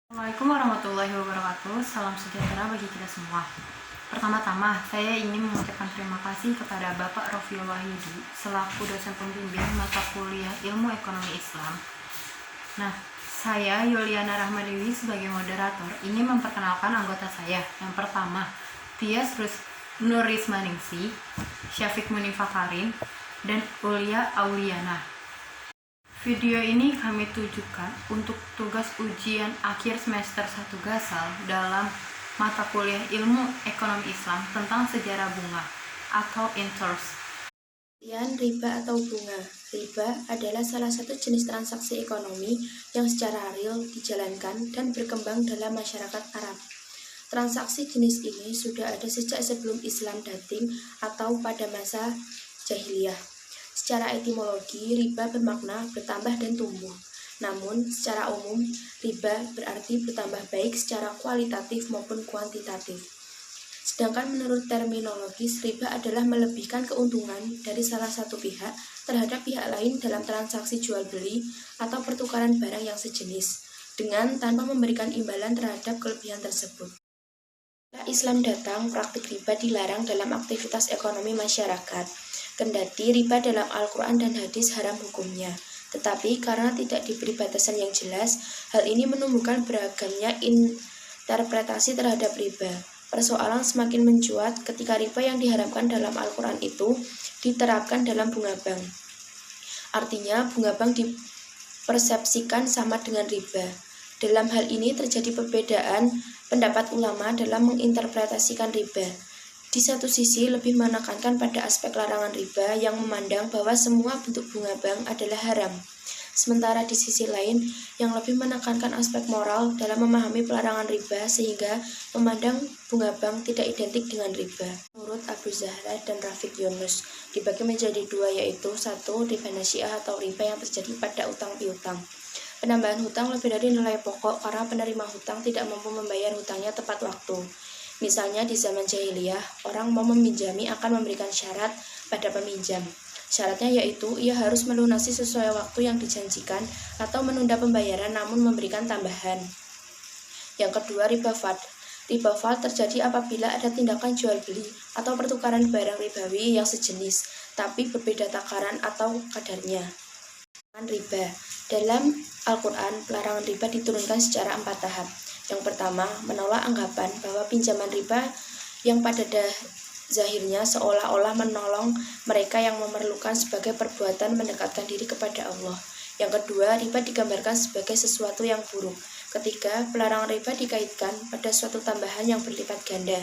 Assalamualaikum warahmatullahi wabarakatuh. Salam sejahtera bagi kita semua. Pertama-tama, saya ingin mengucapkan terima kasih kepada Bapak Rofiul Wahyudi selaku dosen pembimbing mata kuliah Ilmu Ekonomi Islam. Nah, saya Yuliana Rahmadewi sebagai moderator ingin memperkenalkan anggota saya. Yang pertama, Tias Nurismaningsi, Syafiq Munifakarin, dan Ulia Auliana. Video ini kami tujukan untuk tugas ujian akhir semester 1 Gasal dalam mata kuliah Ilmu Ekonomi Islam tentang sejarah bunga atau interest. Kemudian riba atau bunga. Riba adalah salah satu jenis transaksi ekonomi yang secara real dijalankan dan berkembang dalam masyarakat Arab. Transaksi jenis ini sudah ada sejak sebelum Islam dating atau pada masa jahiliyah. Secara etimologi, riba bermakna bertambah dan tumbuh. Namun, secara umum, riba berarti bertambah baik secara kualitatif maupun kuantitatif. Sedangkan menurut terminologis, riba adalah melebihkan keuntungan dari salah satu pihak terhadap pihak lain dalam transaksi jual-beli atau pertukaran barang yang sejenis, dengan tanpa memberikan imbalan terhadap kelebihan tersebut. Setelah Islam datang, praktik riba dilarang dalam aktivitas ekonomi masyarakat. Kendati riba dalam Al-Quran dan hadis haram hukumnya. Tetapi karena tidak diberi batasan yang jelas, hal ini menumbuhkan beragamnya interpretasi terhadap riba. Persoalan semakin mencuat ketika riba yang diharamkan dalam Al-Quran itu diterapkan dalam bunga bank. Artinya, bunga bank dipersepsikan sama dengan riba. Dalam hal ini terjadi perbedaan pendapat ulama dalam menginterpretasikan riba. Di satu sisi lebih menekankan pada aspek larangan riba yang memandang bahwa semua bentuk bunga bank adalah haram. Sementara di sisi lain yang lebih menekankan aspek moral dalam memahami pelarangan riba sehingga memandang bunga bank tidak identik dengan riba. Menurut Abu Zahra dan Rafiq Yunus dibagi menjadi dua, yaitu satu, riba nasiah atau riba yang terjadi pada utang piutang. Penambahan hutang lebih dari nilai pokok karena penerima hutang tidak mampu membayar hutangnya tepat waktu. Misalnya di zaman jahiliyah, orang mau meminjami akan memberikan syarat pada peminjam. Syaratnya yaitu ia harus melunasi sesuai waktu yang dijanjikan atau menunda pembayaran namun memberikan tambahan. Yang kedua, riba fad. Riba fad terjadi apabila ada tindakan jual beli atau pertukaran barang ribawi yang sejenis, tapi berbeda takaran atau kadarnya. Riba. Dalam Al-Quran, pelarangan riba diturunkan secara 4 tahap. Yang pertama, menolak anggapan bahwa pinjaman riba yang pada zahirnya seolah-olah menolong mereka yang memerlukan sebagai perbuatan mendekatkan diri kepada Allah. Yang kedua, riba digambarkan sebagai sesuatu yang buruk. Ketiga, pelarangan riba dikaitkan pada suatu tambahan yang berlipat ganda.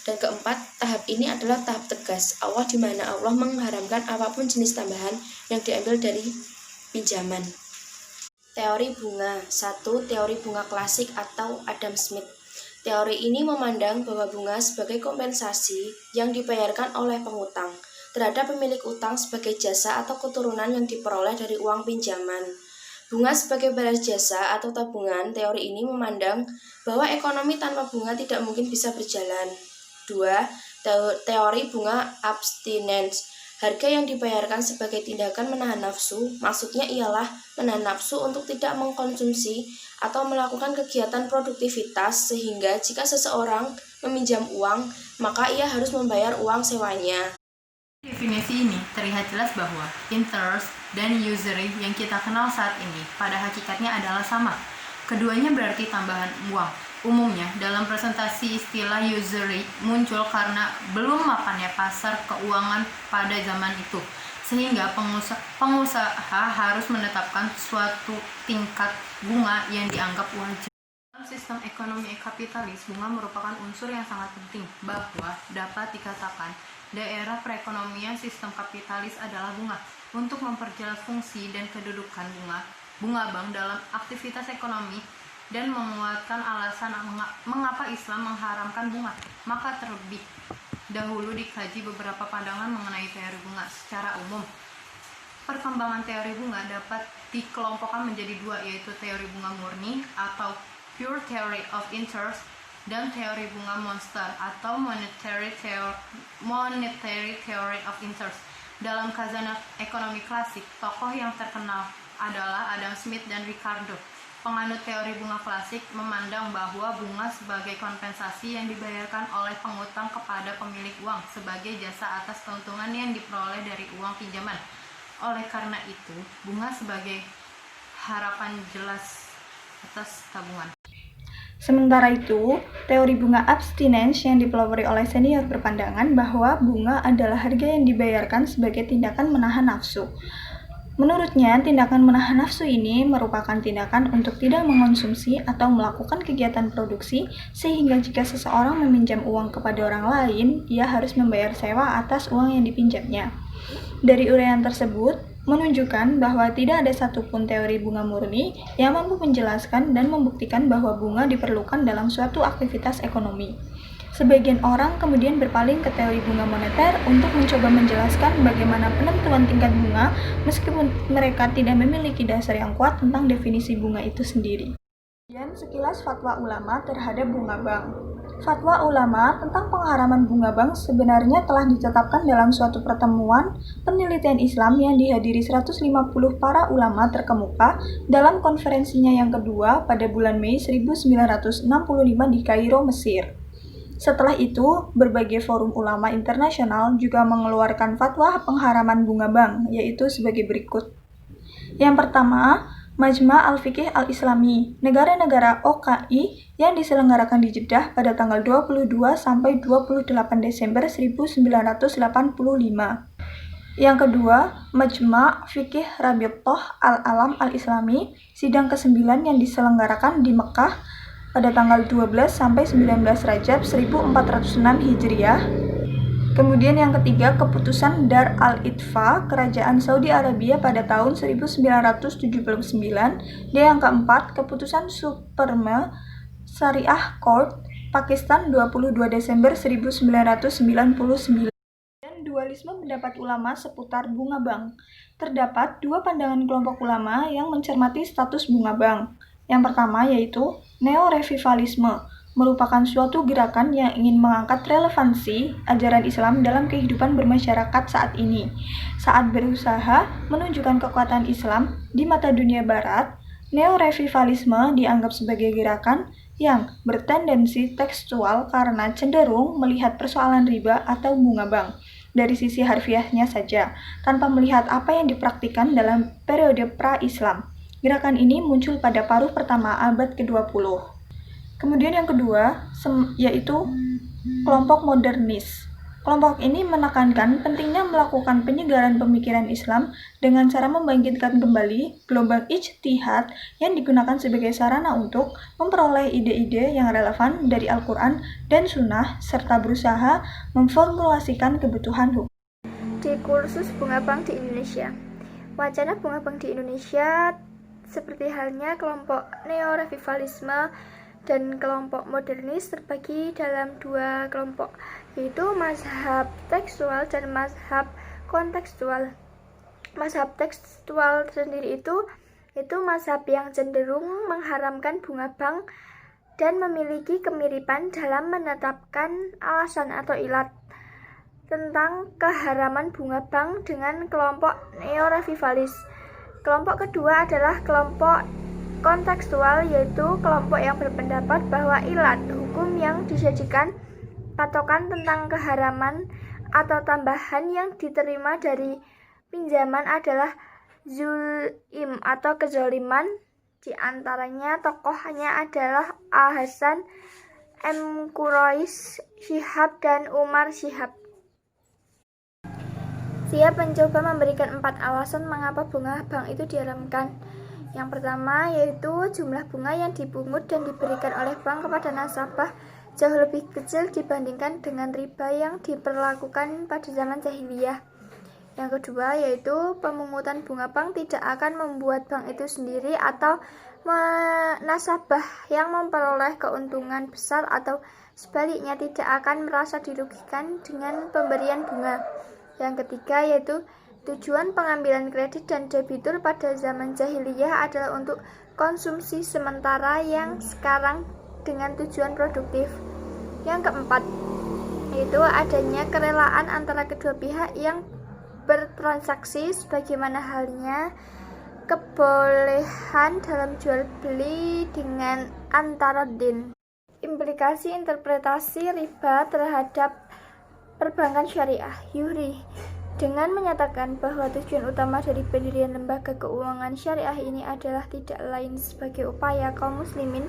Dan keempat, tahap ini adalah tahap tegas Allah, di mana Allah mengharamkan apapun jenis tambahan yang diambil dari pinjaman. Teori bunga. 1. Teori bunga klasik atau Adam Smith. Teori ini memandang bahwa bunga sebagai kompensasi yang dibayarkan oleh pengutang terhadap pemilik utang sebagai jasa atau keturunan yang diperoleh dari uang pinjaman. Bunga sebagai balas jasa atau tabungan. Teori ini memandang bahwa ekonomi tanpa bunga tidak mungkin bisa berjalan. 2. Teori bunga abstinence. Harga yang dibayarkan sebagai tindakan menahan nafsu, maksudnya ialah menahan nafsu untuk tidak mengkonsumsi atau melakukan kegiatan produktivitas, sehingga jika seseorang meminjam uang, maka ia harus membayar uang sewanya. Definisi ini terlihat jelas bahwa interest dan usury yang kita kenal saat ini pada hakikatnya adalah sama. Keduanya berarti tambahan uang. Umumnya, dalam presentasi istilah usury muncul karena belum mapannya pasar keuangan pada zaman itu, sehingga pengusaha harus menetapkan suatu tingkat bunga yang dianggap wajar. Dalam sistem ekonomi kapitalis, bunga merupakan unsur yang sangat penting, bahwa dapat dikatakan daerah perekonomian sistem kapitalis adalah bunga. Untuk memperjelas fungsi dan kedudukan bunga bank dalam aktivitas ekonomi dan menguatkan alasan mengapa Islam mengharamkan bunga, maka terlebih dahulu dikaji beberapa pandangan mengenai teori bunga. Secara umum, perkembangan teori bunga dapat dikelompokkan menjadi dua, yaitu teori bunga murni atau pure theory of interest dan teori bunga monster atau monetary theory of interest. Dalam khazanah ekonomi klasik, tokoh yang terkenal adalah Adam Smith dan Ricardo. Penganut teori bunga klasik memandang bahwa bunga sebagai kompensasi yang dibayarkan oleh pengutang kepada pemilik uang sebagai jasa atas keuntungan yang diperoleh dari uang pinjaman. Oleh karena itu, bunga sebagai harapan jelas atas tabungan. Sementara itu, teori bunga abstinence yang dipelopori oleh senior berpandangan bahwa bunga adalah harga yang dibayarkan sebagai tindakan menahan nafsu. Menurutnya, tindakan menahan nafsu ini merupakan tindakan untuk tidak mengonsumsi atau melakukan kegiatan produksi, sehingga jika seseorang meminjam uang kepada orang lain, ia harus membayar sewa atas uang yang dipinjamnya. Dari uraian tersebut, menunjukkan bahwa tidak ada satupun teori bunga murni yang mampu menjelaskan dan membuktikan bahwa bunga diperlukan dalam suatu aktivitas ekonomi. Sebagian orang kemudian berpaling ke teori bunga moneter untuk mencoba menjelaskan bagaimana penentuan tingkat bunga meskipun mereka tidak memiliki dasar yang kuat tentang definisi bunga itu sendiri. Kemudian sekilas fatwa ulama terhadap bunga bank. Fatwa ulama tentang pengharaman bunga bank sebenarnya telah ditetapkan dalam suatu pertemuan penelitian Islam yang dihadiri 150 para ulama terkemuka dalam konferensinya yang kedua pada bulan Mei 1965 di Kairo, Mesir. Setelah itu, berbagai forum ulama internasional juga mengeluarkan fatwa pengharaman bunga bank, yaitu sebagai berikut. Yang pertama, Majma' al-Fiqih al-Islami, negara-negara OKI yang diselenggarakan di Jeddah pada tanggal 22 sampai 28 Desember 1985. Yang kedua, Majma' Fiqih Rabithah al-Alam al-Islami, sidang ke-9 yang diselenggarakan di Mekah pada tanggal 12 sampai 19 Rajab 1406 Hijriah. Kemudian yang ketiga, keputusan Dar al-Itfa, Kerajaan Saudi Arabia pada tahun 1979. Dan yang keempat, keputusan Supreme Syariah Court, Pakistan 22 Desember 1999. Dan dualisme pendapat ulama seputar bunga bank. Terdapat dua pandangan kelompok ulama yang mencermati status bunga bank. Yang pertama yaitu neo-revivalisme, merupakan suatu gerakan yang ingin mengangkat relevansi ajaran Islam dalam kehidupan bermasyarakat saat ini. Saat berusaha menunjukkan kekuatan Islam di mata dunia barat, neo-revivalisme dianggap sebagai gerakan yang bertendensi tekstual karena cenderung melihat persoalan riba atau bunga bank dari sisi harfiahnya saja, tanpa melihat apa yang dipraktikkan dalam periode pra-Islam. Gerakan ini muncul pada paruh pertama abad ke-20. Kemudian yang kedua, yaitu kelompok modernis. Kelompok ini menekankan pentingnya melakukan penyegaran pemikiran Islam dengan cara membangkitkan kembali gelombang ijtihad yang digunakan sebagai sarana untuk memperoleh ide-ide yang relevan dari Al-Quran dan Sunnah, serta berusaha memformulasikan kebutuhan hukum. Di kursus bunga bank di Indonesia, wacana bunga bank di Indonesia seperti halnya kelompok neo-revivalisme dan kelompok modernis terbagi dalam dua kelompok, yaitu mazhab tekstual dan mazhab kontekstual. Mazhab tekstual sendiri itu mazhab yang cenderung mengharamkan bunga bank dan memiliki kemiripan dalam menetapkan alasan atau ilat tentang keharaman bunga bank dengan kelompok neo-revivalis. Kelompok kedua adalah kelompok kontekstual, yaitu kelompok yang berpendapat bahwa ilat hukum yang disajikan patokan tentang keharaman atau tambahan yang diterima dari pinjaman adalah zulm atau kezaliman. Di antaranya tokohnya adalah Al-Hasan, M. Quraish Shihab, dan Umar Shihab. Dia mencoba memberikan 4 alasan mengapa bunga bank itu diharamkan. Yang pertama yaitu jumlah bunga yang dipungut dan diberikan oleh bank kepada nasabah jauh lebih kecil dibandingkan dengan riba yang diperlakukan pada zaman jahiliyah. Yang kedua yaitu pemungutan bunga bank tidak akan membuat bank itu sendiri atau nasabah yang memperoleh keuntungan besar, atau sebaliknya tidak akan merasa dirugikan dengan pemberian bunga. Yang ketiga yaitu tujuan pengambilan kredit dan debitur pada zaman jahiliyah adalah untuk konsumsi sementara yang sekarang dengan tujuan produktif. Yang keempat yaitu adanya kerelaan antara kedua pihak yang bertransaksi, sebagaimana halnya kebolehan dalam jual beli dengan antara din. Implikasi interpretasi riba terhadap perbankan syariah. Yuhri dengan menyatakan bahwa tujuan utama dari pendirian lembaga keuangan syariah ini adalah tidak lain sebagai upaya kaum muslimin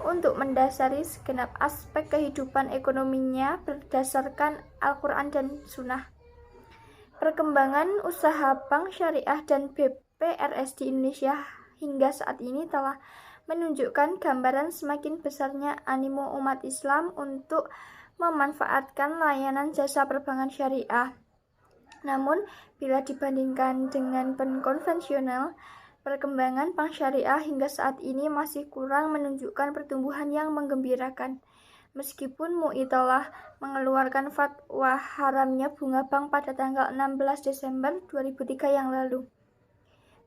untuk mendasari segenap aspek kehidupan ekonominya berdasarkan Al-Quran dan Sunnah. Perkembangan usaha bank syariah dan BPRS di Indonesia hingga saat ini telah menunjukkan gambaran semakin besarnya animo umat Islam untuk memanfaatkan layanan jasa perbankan syariah. Namun, bila dibandingkan dengan bank konvensional, perkembangan bank syariah hingga saat ini masih kurang menunjukkan pertumbuhan yang menggembirakan. Meskipun MUI telah mengeluarkan fatwa haramnya bunga bank pada tanggal 16 Desember 2003 yang lalu.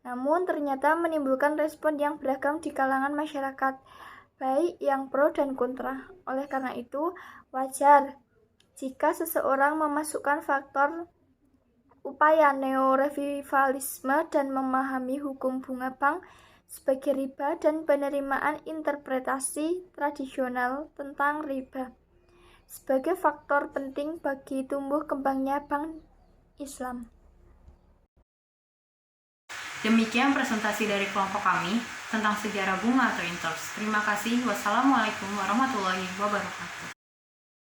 Namun ternyata menimbulkan respon yang beragam di kalangan masyarakat, baik yang pro dan kontra. Oleh karena itu, wajar jika seseorang memasukkan faktor upaya neorevivalisme dan memahami hukum bunga bank sebagai riba dan penerimaan interpretasi tradisional tentang riba sebagai faktor penting bagi tumbuh kembangnya bank Islam. Demikian presentasi dari kelompok kami tentang sejarah bunga atau interest. Terima kasih. Wassalamualaikum warahmatullahi wabarakatuh.